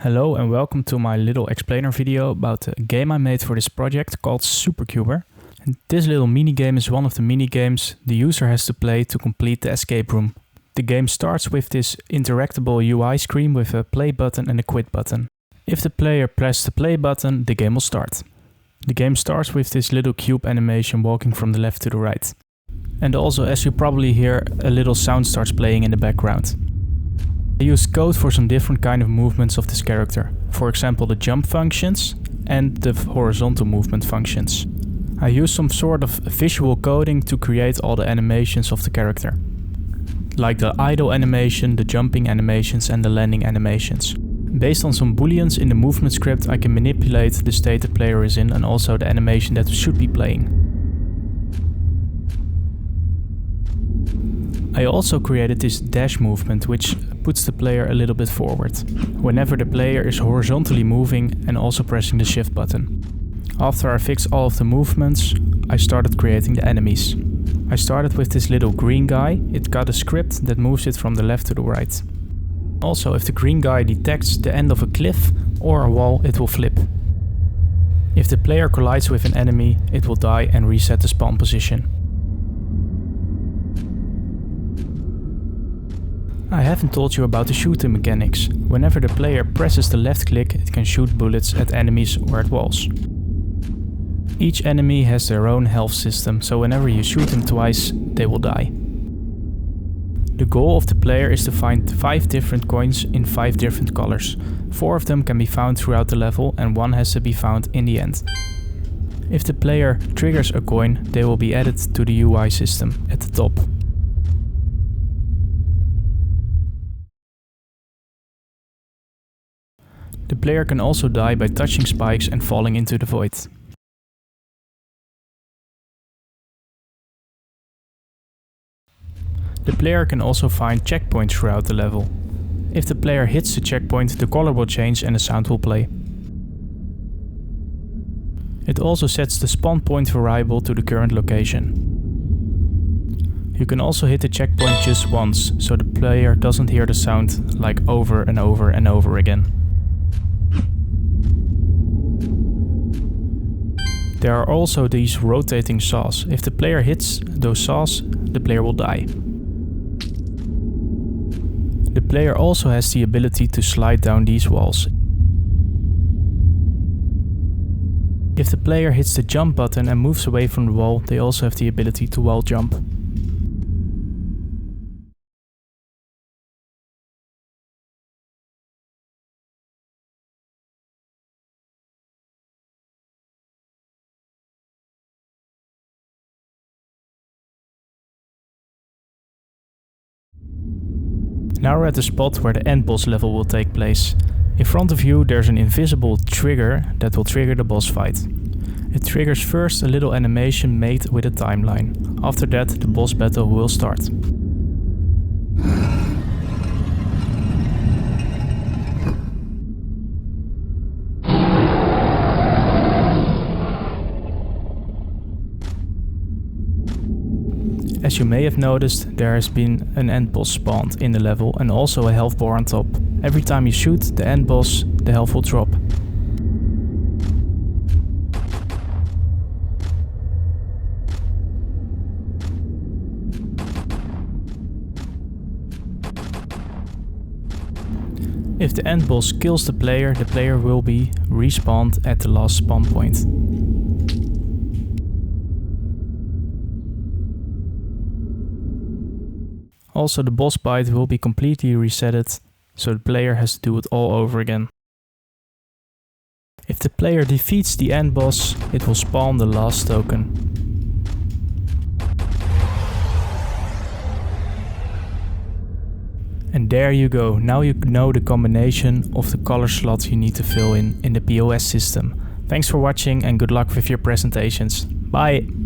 Hello and welcome to my little explainer video about a game I made for this project called CUBER. And this little minigame is one of the minigames the user has to play to complete the escape room. The game starts with this interactable UI screen with a play button and a quit button. If the player presses the play button, the game will start. The game starts with this little cube animation walking from the left to the right. And also, as you probably hear, a little sound starts playing in the background. I used code for some different kind of movements of this character. For example, the jump functions and the horizontal movement functions. I used some sort of visual coding to create all the animations of the character. Like the idle animation, the jumping animations and the landing animations. Based on some booleans in the movement script, I can manipulate the state the player is in and also the animation that should be playing. I also created this dash movement, which puts the player a little bit forward, whenever the player is horizontally moving and also pressing the shift button. After I fixed all of the movements, I started creating the enemies. I started with this little green guy. It got a script that moves it from the left to the right. Also, if the green guy detects the end of a cliff or a wall, it will flip. If the player collides with an enemy, it will die and reset the spawn position. I haven't told you about the shooting mechanics. Whenever the player presses the left click, it can shoot bullets at enemies or at walls. Each enemy has their own health system, so whenever you shoot them twice, they will die. The goal of the player is to find 5 different coins in 5 different colors. 4 of them can be found throughout the level and 1 has to be found in the end. If the player triggers a coin, they will be added to the UI system at the top. The player can also die by touching spikes and falling into the void. The player can also find checkpoints throughout the level. If the player hits the checkpoint, the color will change and the sound will play. It also sets the spawn point variable to the current location. You can also hit the checkpoint just once, so the player doesn't hear the sound like over and over and over again. There are also these rotating saws. If the player hits those saws, the player will die. The player also has the ability to slide down these walls. If the player hits the jump button and moves away from the wall, they also have the ability to wall jump. Now we're at the spot where the end boss level will take place. In front of you there's an invisible trigger that will trigger the boss fight. It triggers first a little animation made with a timeline. After that the boss battle will start. As you may have noticed, there has been an end boss spawned in the level and also a health bar on top. Every time you shoot the end boss, the health will drop. If the end boss kills the player will be respawned at the last spawn point. Also, the boss fight will be completely resetted, so the player has to do it all over again. If the player defeats the end boss, it will spawn the last token. And there you go, now you know the combination of the color slots you need to fill in the POS system. Thanks for watching and good luck with your presentations. Bye!